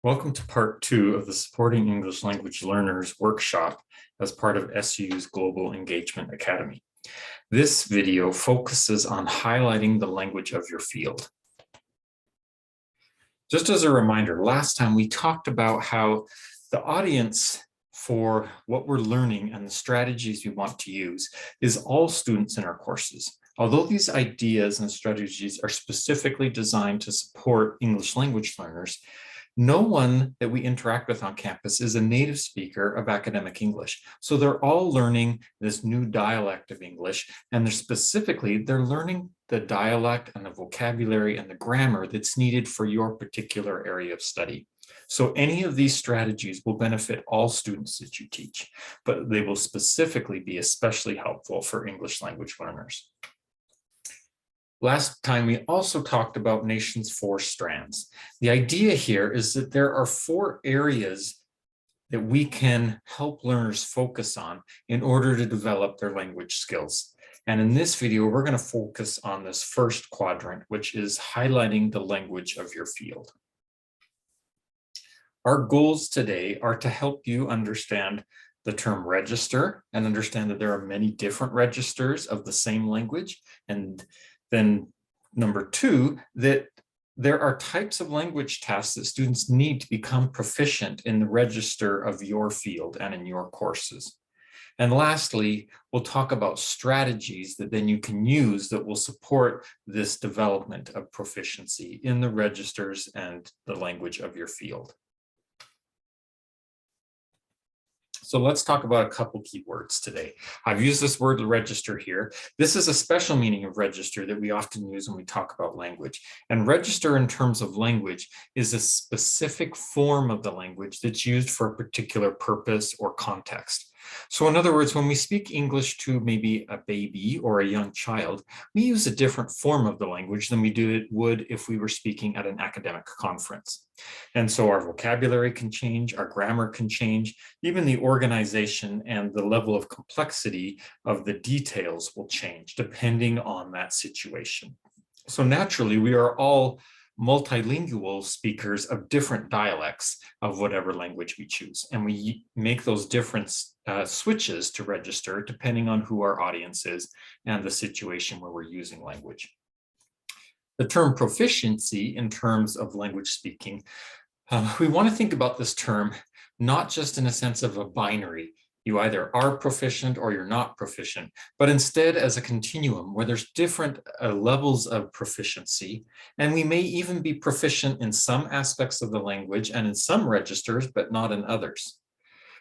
Welcome to part 2 of the Supporting English Language Learners workshop as part of SU's Global Engagement Academy. This video focuses on highlighting the language of your field. Just as a reminder, last time we talked about how the audience for what we're learning and the strategies we want to use is all students in our courses. Although these ideas and strategies are specifically designed to support English language learners, no one that we interact with on campus is a native speaker of academic English. So they're all learning this new dialect of English, and they're learning the dialect and the vocabulary and the grammar that's needed for your particular area of study. So any of these strategies will benefit all students that you teach, but they will specifically be especially helpful for English language learners. Last time, we also talked about Nation's 4 strands. The idea here is that there are 4 areas that we can help learners focus on in order to develop their language skills. And in this video, we're going to focus on this first quadrant, which is highlighting the language of your field. Our goals today are to help you understand the term register and understand that there are many different registers of the same language. And then number 2, that there are types of language tests that students need to become proficient in the register of your field and in your courses. And lastly, we'll talk about strategies that then you can use that will support this development of proficiency in the registers and the language of your field. So let's talk about a couple keywords today. I've used this word register here. This is a special meaning of register that we often use when we talk about language. And register in terms of language is a specific form of the language that's used for a particular purpose or context. So in other words, when we speak English to maybe a baby or a young child, we use a different form of the language than we would if we were speaking at an academic conference. And so our vocabulary can change, our grammar can change, even the organization and the level of complexity of the details will change depending on that situation. So naturally, we are all multilingual speakers of different dialects of whatever language we choose. And we make those different switches to register depending on who our audience is and the situation where we're using language. The term proficiency in terms of language speaking, we want to think about this term not just in a sense of a binary. You either are proficient or you're not proficient, but instead as a continuum where there's different levels of proficiency. And we may even be proficient in some aspects of the language and in some registers, but not in others.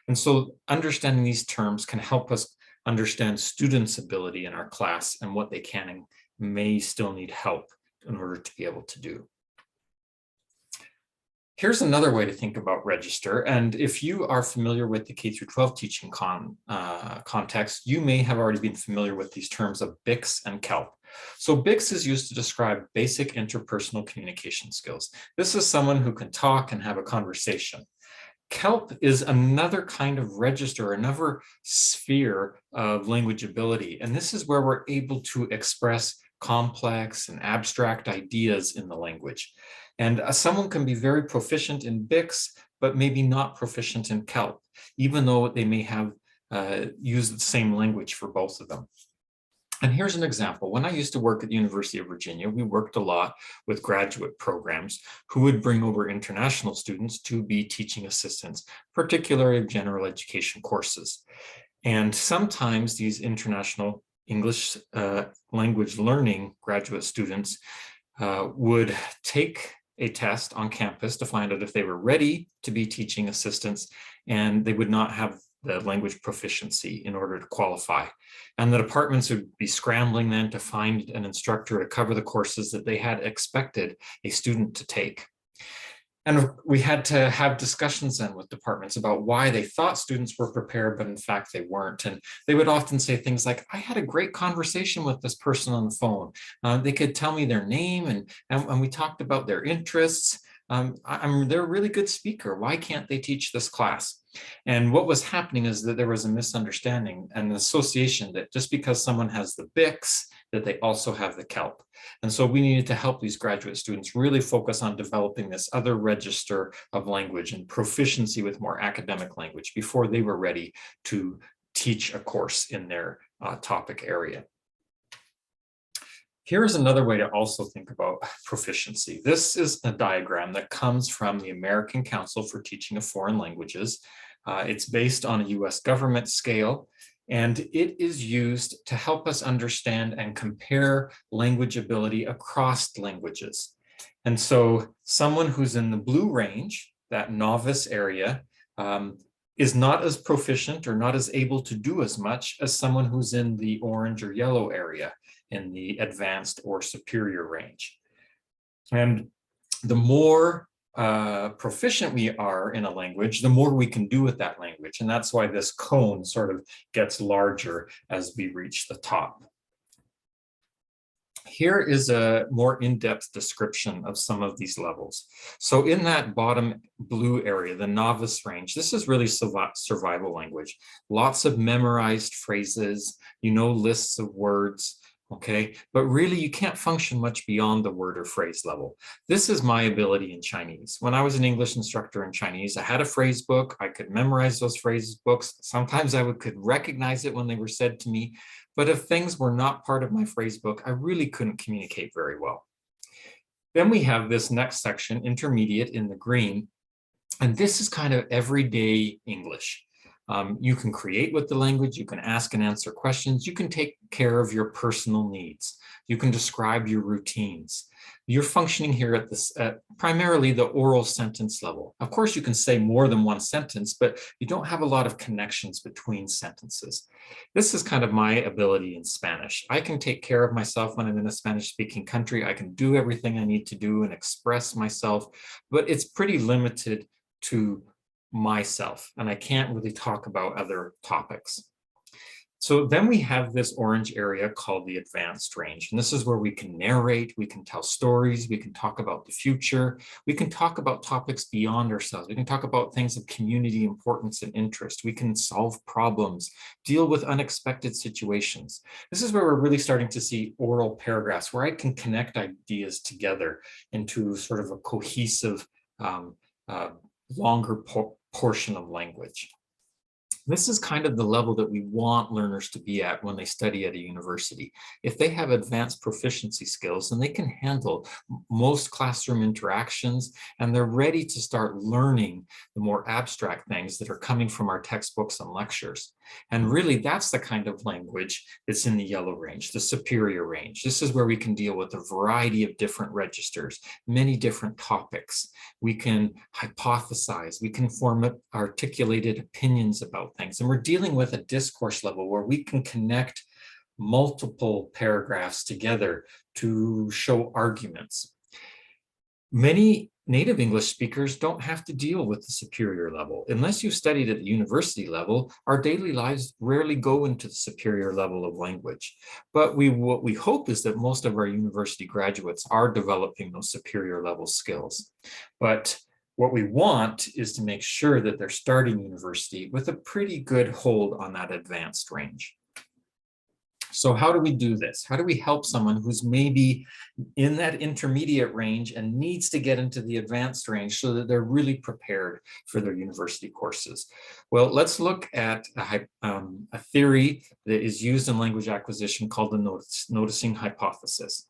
And so understanding these terms can help us understand students' ability in our class and what they can and may still need help in order to be able to do. Here's another way to think about register. And if you are familiar with the K-12 teaching context, you may have already been familiar with these terms of Bix and Kelp. So Bix is used to describe basic interpersonal communication skills. This is someone who can talk and have a conversation. Kelp is another kind of register, another sphere of language ability. And this is where we're able to express complex and abstract ideas in the language. And someone can be very proficient in Bix, but maybe not proficient in Kelp, even though they may have used the same language for both of them. And here's an example. When I used to work at the University of Virginia, we worked a lot with graduate programs who would bring over international students to be teaching assistants, particularly of general education courses. And sometimes these international English language learning graduate students would take a test on campus to find out if they were ready to be teaching assistants, and they would not have the language proficiency in order to qualify. And the departments would be scrambling then to find an instructor to cover the courses that they had expected a student to take. And we had to have discussions then with departments about why they thought students were prepared, but in fact they weren't. And they would often say things like, I had a great conversation with this person on the phone. They could tell me their name and we talked about their interests, they're a really good speaker. Why can't they teach this class? And what was happening is that there was a misunderstanding and an association that just because someone has the Bix, that they also have the Kelp. And so we needed to help these graduate students really focus on developing this other register of language and proficiency with more academic language before they were ready to teach a course in their topic area. Here's another way to also think about proficiency. This is a diagram that comes from the American Council for Teaching of Foreign Languages. It's based on a US government scale, and it is used to help us understand and compare language ability across languages. And so someone who's in the blue range, that novice area, is not as proficient or not as able to do as much as someone who's in the orange or yellow area in the advanced or superior range. And the more proficient we are in a language, the more we can do with that language. And that's why this cone sort of gets larger as we reach the top. Here is a more in-depth description of some of these levels. So in that bottom blue area, the novice range, this is really survival language. Lots of memorized phrases, lists of words, okay? But really you can't function much beyond the word or phrase level. This is my ability in Chinese. When I was an English instructor in Chinese, I had a phrase book. I could memorize those phrases books. Sometimes I could recognize it when they were said to me. But if things were not part of my phrase book, I really couldn't communicate very well. Then we have this next section, intermediate in the green. And this is kind of everyday English. You can create with the language, you can ask and answer questions, you can take care of your personal needs, you can describe your routines. You're functioning here at primarily the oral sentence level. Of course, you can say more than one sentence, but you don't have a lot of connections between sentences. This is kind of my ability in Spanish. I can take care of myself when I'm in a Spanish-speaking country. I can do everything I need to do and express myself, but it's pretty limited to myself, and I can't really talk about other topics. So then we have this orange area called the advanced range. And this is where we can narrate, we can tell stories, we can talk about the future, we can talk about topics beyond ourselves, we can talk about things of community importance and interest, we can solve problems, deal with unexpected situations. This is where we're really starting to see oral paragraphs where I can connect ideas together into sort of a cohesive, longer portion of language. This is kind of the level that we want learners to be at when they study at a university. If they have advanced proficiency skills, then they can handle most classroom interactions, and they're ready to start learning the more abstract things that are coming from our textbooks and lectures. And really, that's the kind of language that's in the yellow range, the superior range. This is where we can deal with a variety of different registers, many different topics. We can hypothesize, we can form articulated opinions about things. And we're dealing with a discourse level where we can connect multiple paragraphs together to show arguments. Many native English speakers don't have to deal with the superior level. Unless you've studied at the university level, our daily lives rarely go into the superior level of language. But what we hope is that most of our university graduates are developing those superior level skills. But what we want is to make sure that they're starting university with a pretty good hold on that advanced range. So how do we do this? How do we help someone who's maybe in that intermediate range and needs to get into the advanced range so that they're really prepared for their university courses? Well, let's look at a theory that is used in language acquisition called the noticing hypothesis.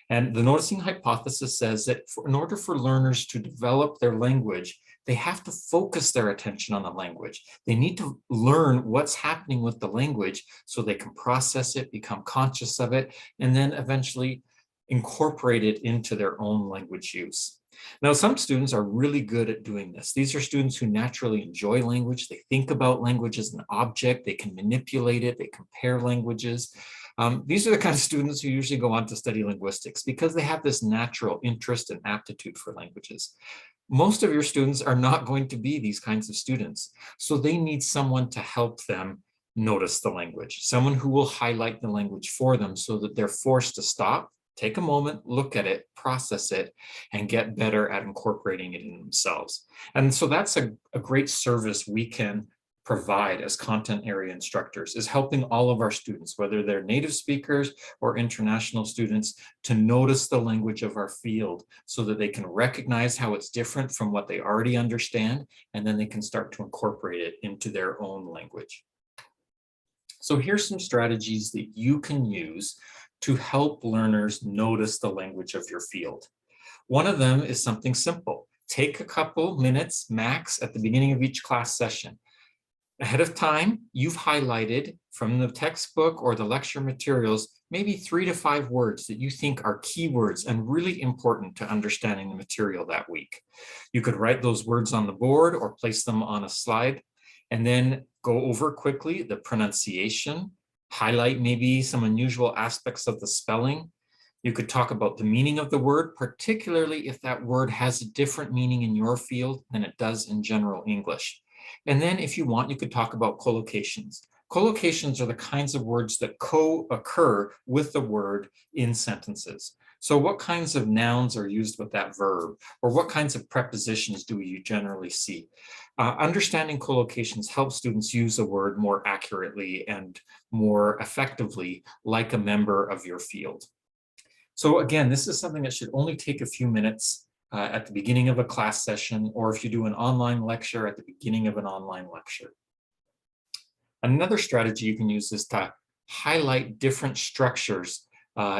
And the noticing hypothesis says that in order for learners to develop their language, they have to focus their attention on the language. They need to learn what's happening with the language so they can process it, become conscious of it, and then eventually incorporate it into their own language use. Now, some students are really good at doing this. These are students who naturally enjoy language. They think about language as an object. They can manipulate it. They compare languages. These are the kind of students who usually go on to study linguistics because they have this natural interest and aptitude for languages. Most of your students are not going to be these kinds of students, so they need someone to help them notice the language, someone who will highlight the language for them so that they're forced to stop take a moment, look at it, process it, and get better at incorporating it in themselves. And so that's a great service we can provide as content area instructors, is helping all of our students, whether they're native speakers or international students, to notice the language of our field so that they can recognize how it's different from what they already understand, and then they can start to incorporate it into their own language. So here's some strategies that you can use to help learners notice the language of your field. One of them is something simple. Take a couple minutes max at the beginning of each class session. Ahead of time, you've highlighted from the textbook or the lecture materials, maybe 3 to 5 words that you think are keywords and really important to understanding the material that week. You could write those words on the board or place them on a slide, and then go over quickly the pronunciation, highlight maybe some unusual aspects of the spelling. You could talk about the meaning of the word, particularly if that word has a different meaning in your field than it does in general English. And then if you want, you could talk about collocations. Collocations are the kinds of words that co-occur with the word in sentences. So what kinds of nouns are used with that verb, or what kinds of prepositions do you generally see? Understanding collocations helps students use a word more accurately and more effectively, like a member of your field. So again, this is something that should only take a few minutes at the beginning of a class session, or if you do an online lecture, at the beginning of an online lecture. Another strategy you can use is to highlight different structures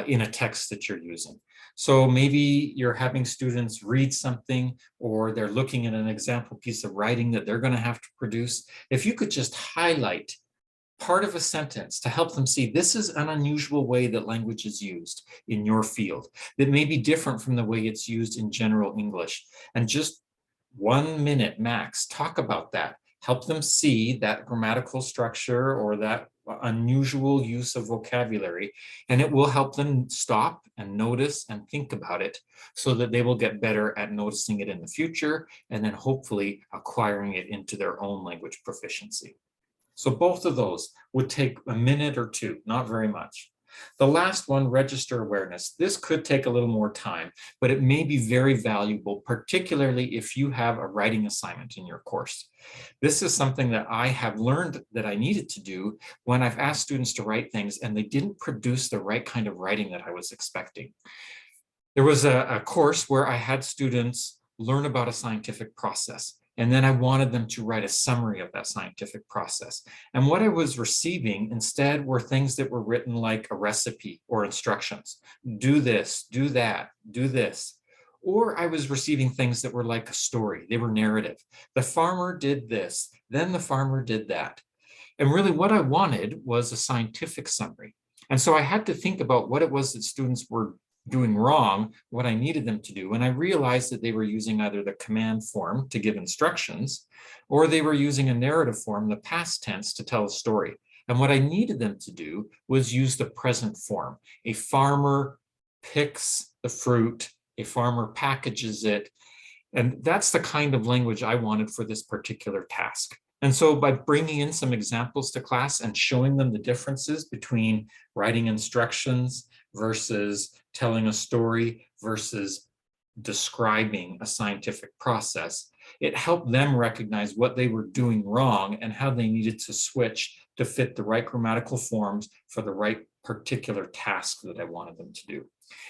in a text that you're using. So maybe you're having students read something, or they're looking at an example piece of writing that they're going to have to produce. If you could just highlight part of a sentence to help them see this is an unusual way that language is used in your field that may be different from the way it's used in general English. And just 1 minute max, talk about that. Help them see that grammatical structure or that unusual use of vocabulary, and it will help them stop and notice and think about it so that they will get better at noticing it in the future and then hopefully acquiring it into their own language proficiency. So both of those would take a minute or two, not very much. The last one, register awareness. This could take a little more time, but it may be very valuable, particularly if you have a writing assignment in your course. This is something that I have learned that I needed to do when I've asked students to write things and they didn't produce the right kind of writing that I was expecting. There was a course where I had students learn about a scientific process, and then I wanted them to write a summary of that scientific process. And what I was receiving instead were things that were written like a recipe or instructions. Do this, do that, do this. Or I was receiving things that were like a story. They were narrative. The farmer did this, then the farmer did that. And really what I wanted was a scientific summary. And so I had to think about what it was that students were doing wrong, what I needed them to do. And I realized that they were using either the command form to give instructions, or they were using a narrative form, the past tense, to tell a story. And what I needed them to do was use the present form. A farmer picks the fruit, a farmer packages it. And that's the kind of language I wanted for this particular task. And so by bringing in some examples to class and showing them the differences between writing instructions versus telling a story versus describing a scientific process, it helped them recognize what they were doing wrong and how they needed to switch to fit the right grammatical forms for the right particular task that I wanted them to do.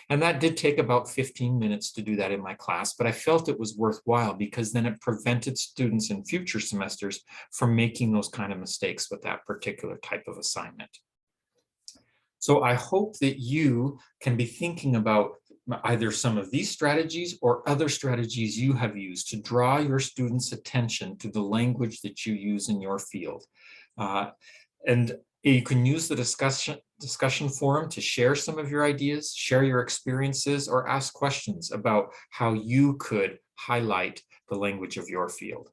And that did take about 15 minutes to do that in my class, but I felt it was worthwhile because then it prevented students in future semesters from making those kind of mistakes with that particular type of assignment. So I hope that you can be thinking about either some of these strategies or other strategies you have used to draw your students' attention to the language that you use in your field. And you can use the discussion forum to share some of your ideas, share your experiences, or ask questions about how you could highlight the language of your field.